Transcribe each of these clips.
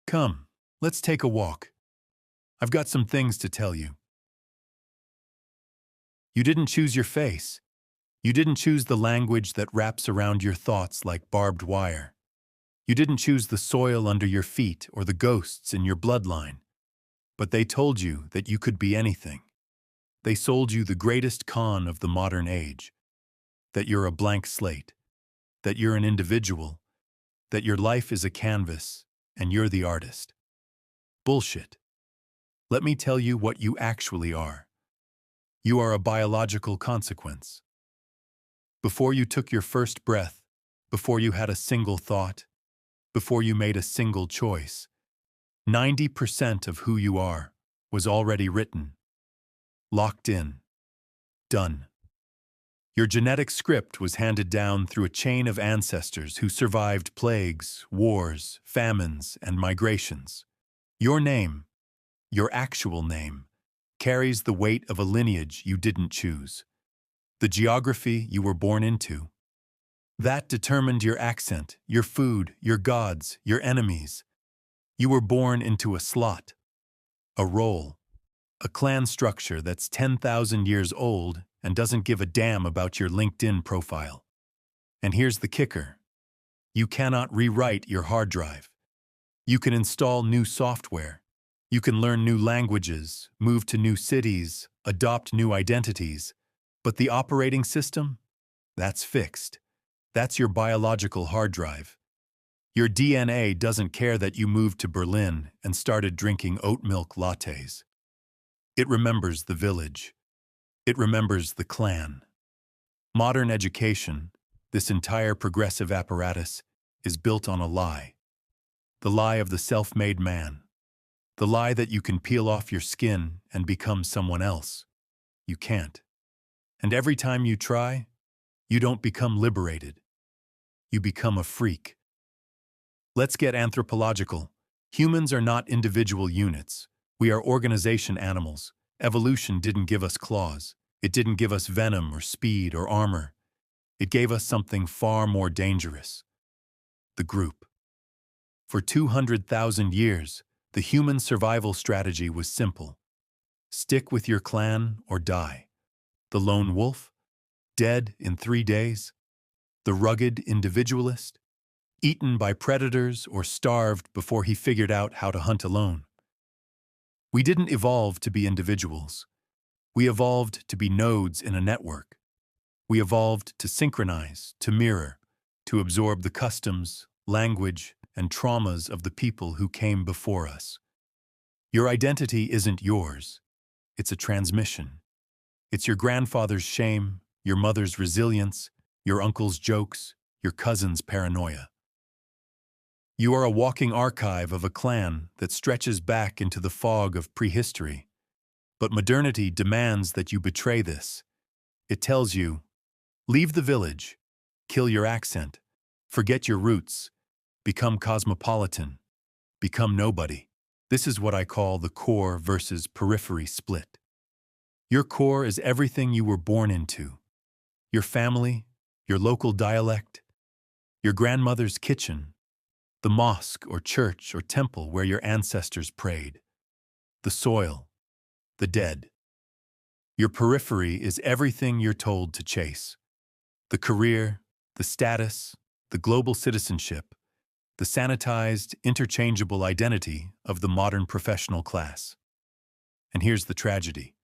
Come, let's take a walk. I've got some things to tell you. You didn't choose your face. You didn't choose the language that wraps around your thoughts like barbed wire. You didn't choose the soil under your feet or the ghosts in your bloodline. But they told you that you could be anything. They sold you the greatest con of the modern age. That you're a blank slate. That you're an individual. That your life is a canvas and you're the artist. Bullshit. Let me tell you what you actually are. You are a biological consequence. Before you took your first breath, before you had a single thought, before you made a single choice, 90% of who you are was already written, locked in, done. Your genetic script was handed down through a chain of ancestors who survived plagues, wars, famines, and migrations. Your name, your actual name, carries the weight of a lineage you didn't choose. The geography you were born into. That determined your accent, your food, your gods, your enemies. You were born into a slot, a role, a clan structure that's 10,000 years old and doesn't give a damn about your LinkedIn profile. And here's the kicker. You cannot rewrite your hard drive. You can install new software. You can learn new languages, move to new cities, adopt new identities. But the operating system? That's fixed. That's your biological hard drive. Your DNA doesn't care that you moved to Berlin and started drinking oat milk lattes. It remembers the village. It remembers the clan. Modern education, this entire progressive apparatus, is built on a lie. The lie of the self-made man. The lie that you can peel off your skin and become someone else. You can't. And every time you try, you don't become liberated. You become a freak. Let's get anthropological. Humans are not individual units. We are organization animals. Evolution didn't give us claws. It didn't give us venom or speed or armor. It gave us something far more dangerous. The group. For 200,000 years, the human survival strategy was simple. Stick with your clan or die. The lone wolf, dead in 3 days. The rugged individualist, eaten by predators or starved before he figured out how to hunt alone. We didn't evolve to be individuals. We evolved to be nodes in a network. We evolved to synchronize, to mirror, to absorb the customs, language, and traumas of the people who came before us. Your identity isn't yours. It's a transmission. It's your grandfather's shame, your mother's resilience, your uncle's jokes, your cousin's paranoia. You are a walking archive of a clan that stretches back into the fog of prehistory. But modernity demands that you betray this. It tells you, leave the village, kill your accent, forget your roots, become cosmopolitan, become nobody. This is what I call the core versus periphery split. Your core is everything you were born into. Your family, your local dialect, your grandmother's kitchen, the mosque or church or temple where your ancestors prayed, the soil, the dead. Your periphery is everything you're told to chase. The career, the status, the global citizenship, the sanitized, interchangeable identity of the modern professional class. And here's the tragedy.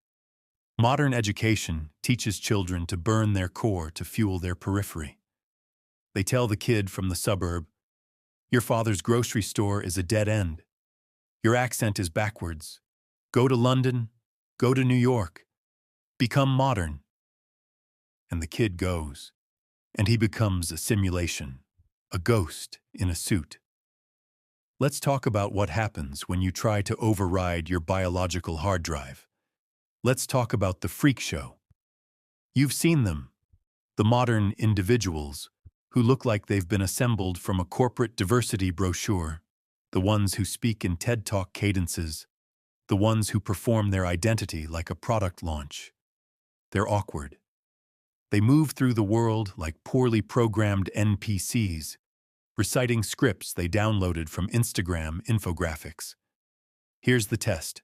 Modern education teaches children to burn their core to fuel their periphery. They tell the kid from the suburb, your father's grocery store is a dead end. Your accent is backwards. Go to London, go to New York, become modern. And the kid goes, and he becomes a simulation, a ghost in a suit. Let's talk about what happens when you try to override your biological hard drive. Let's talk about the freak show. You've seen them, the modern individuals who look like they've been assembled from a corporate diversity brochure, the ones who speak in TED Talk cadences, the ones who perform their identity like a product launch. They're awkward. They move through the world like poorly programmed NPCs, reciting scripts they downloaded from Instagram infographics. Here's the test.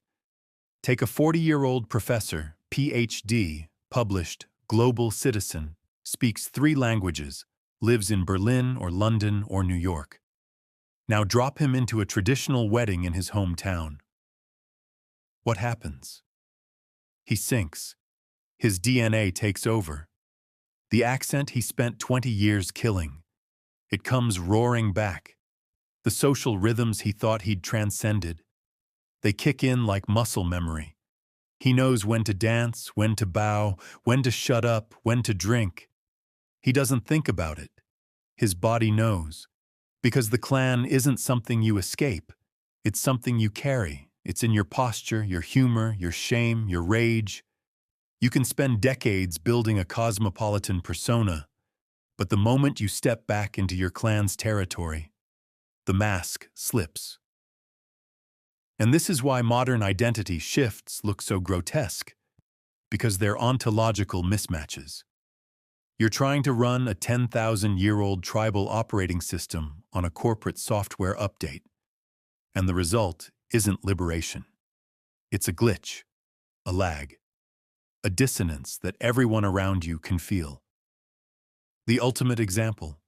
Take a 40-year-old professor, PhD, published, global citizen, speaks 3 languages, lives in Berlin or London or New York. Now drop him into a traditional wedding in his hometown. What happens? He sinks. His DNA takes over. The accent he spent 20 years killing. It comes roaring back. The social rhythms he thought he'd transcended. They kick in like muscle memory. He knows when to dance, when to bow, when to shut up, when to drink. He doesn't think about it. His body knows. Because the clan isn't something you escape. It's something you carry. It's in your posture, your humor, your shame, your rage. You can spend decades building a cosmopolitan persona, but the moment you step back into your clan's territory, the mask slips. And this is why modern identity shifts look so grotesque, because they're ontological mismatches. You're trying to run a 10,000-year-old tribal operating system on a corporate software update, and the result isn't liberation. It's a glitch, a lag, a dissonance that everyone around you can feel. The ultimate example: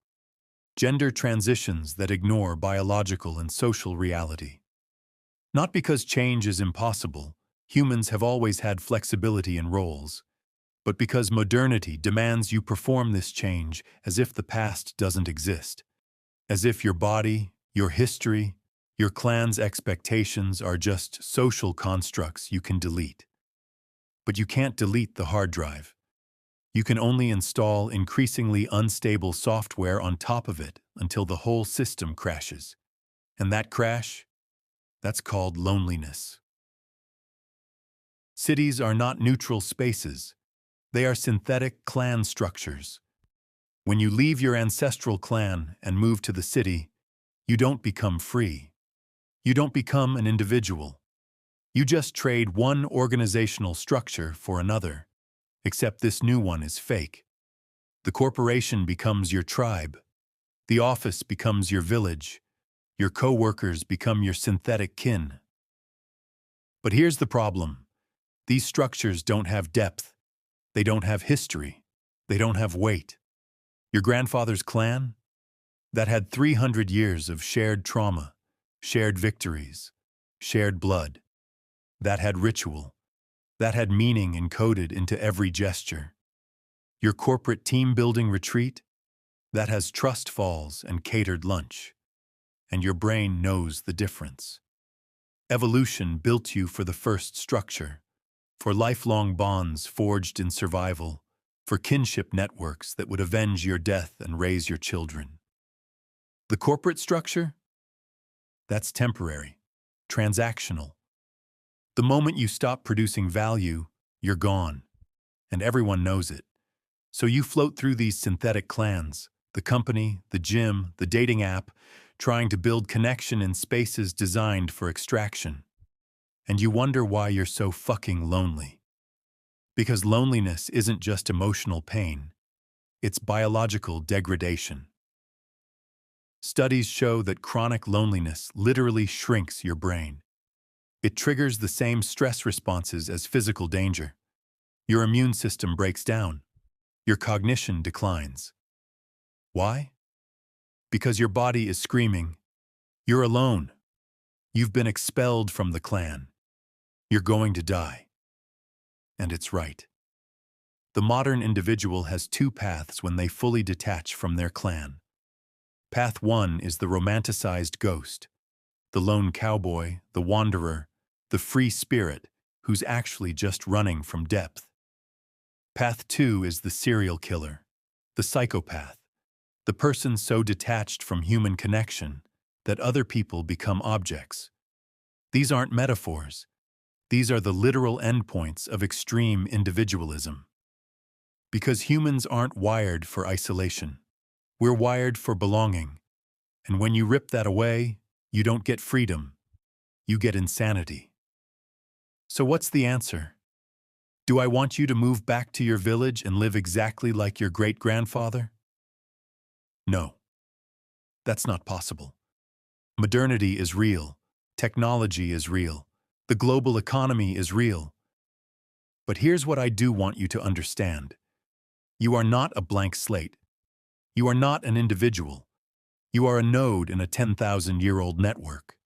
gender transitions that ignore biological and social reality. Not because change is impossible, humans have always had flexibility in roles, but because modernity demands you perform this change as if the past doesn't exist, as if your body, your history, your clan's expectations are just social constructs you can delete. But you can't delete the hard drive. You can only install increasingly unstable software on top of it until the whole system crashes. And that crash? That's called loneliness. Cities are not neutral spaces. They are synthetic clan structures. When you leave your ancestral clan and move to the city, you don't become free. You don't become an individual. You just trade one organizational structure for another, except this new one is fake. The corporation becomes your tribe. The office becomes your village. Your co-workers become your synthetic kin. But here's the problem. These structures don't have depth. They don't have history. They don't have weight. Your grandfather's clan? That had 300 years of shared trauma, shared victories, shared blood. That had ritual. That had meaning encoded into every gesture. Your corporate team-building retreat? That has trust falls and catered lunch. And your brain knows the difference. Evolution built you for the first structure, for lifelong bonds forged in survival, for kinship networks that would avenge your death and raise your children. The corporate structure? That's temporary, transactional. The moment you stop producing value, you're gone, and everyone knows it. So you float through these synthetic clans, the company, the gym, the dating app, trying to build connection in spaces designed for extraction. And you wonder why you're so fucking lonely. Because loneliness isn't just emotional pain, it's biological degradation. Studies show that chronic loneliness literally shrinks your brain. It triggers the same stress responses as physical danger. Your immune system breaks down. Your cognition declines. Why? Because your body is screaming, "You're alone. You've been expelled from the clan. You're going to die." And it's right. The modern individual has 2 paths when they fully detach from their clan. Path 1 is the romanticized ghost, the lone cowboy, the wanderer, the free spirit who's actually just running from depth. Path 2 is the serial killer, the psychopath, the person so detached from human connection that other people become objects. These aren't metaphors. These are the literal endpoints of extreme individualism. Because humans aren't wired for isolation. We're wired for belonging. And when you rip that away, you don't get freedom. You get insanity. So what's the answer? Do I want you to move back to your village and live exactly like your great-grandfather? No. That's not possible. Modernity is real. Technology is real. The global economy is real. But here's what I do want you to understand. You are not a blank slate. You are not an individual. You are a node in a 10,000-year-old network.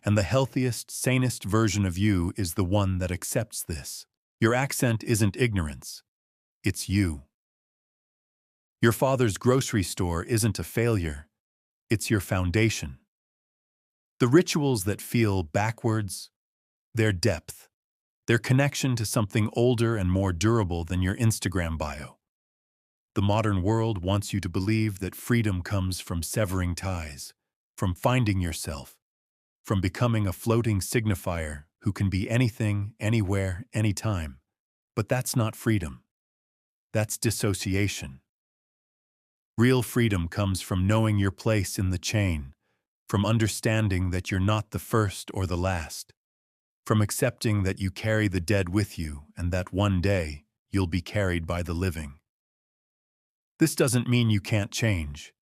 And the healthiest, sanest version of you is the one that accepts this. Your accent isn't ignorance. It's you. Your father's grocery store isn't a failure. It's your foundation. The rituals that feel backwards, their depth, their connection to something older and more durable than your Instagram bio. The modern world wants you to believe that freedom comes from severing ties, from finding yourself, from becoming a floating signifier who can be anything, anywhere, anytime. But that's not freedom. That's dissociation. Real freedom comes from knowing your place in the chain, from understanding that you're not the first or the last, from accepting that you carry the dead with you and that one day you'll be carried by the living. This doesn't mean you can't change.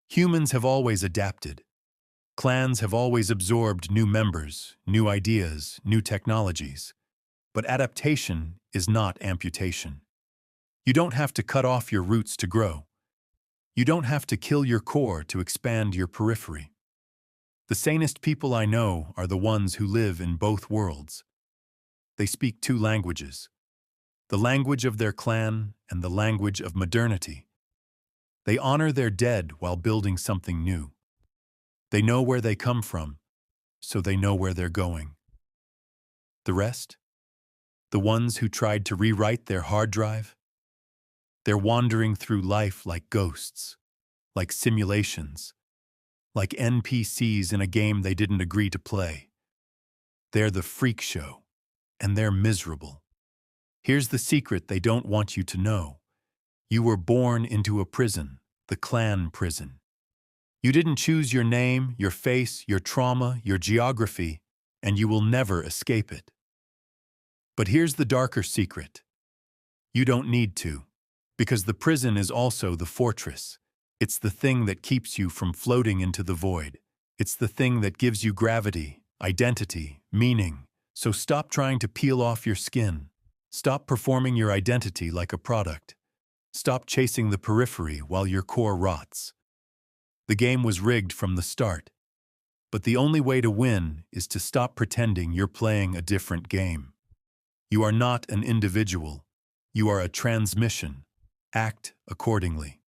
Humans have always adapted. Clans have always absorbed new members, new ideas, new technologies. But adaptation is not amputation. You don't have to cut off your roots to grow. You don't have to kill your core to expand your periphery. The sanest people I know are the ones who live in both worlds. They speak two languages, the language of their clan and the language of modernity. They honor their dead while building something new. They know where they come from, so they know where they're going. The rest? The ones who tried to rewrite their hard drive? They're wandering through life like ghosts, like simulations, like NPCs in a game they didn't agree to play. They're the freak show, and they're miserable. Here's the secret they don't want you to know. You were born into a prison, the clan prison. You didn't choose your name, your face, your trauma, your geography, and you will never escape it. But here's the darker secret. You don't need to, because the prison is also the fortress. It's the thing that keeps you from floating into the void. It's the thing that gives you gravity, identity, meaning. So stop trying to peel off your skin. Stop performing your identity like a product. Stop chasing the periphery while your core rots. The game was rigged from the start. But the only way to win is to stop pretending you're playing a different game. You are not an individual. You are a transmission. Act accordingly.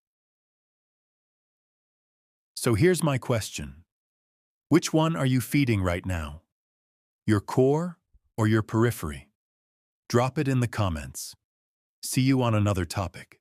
So here's my question. Which one are you feeding right now? Your core or your periphery? Drop it in the comments. See you on another topic.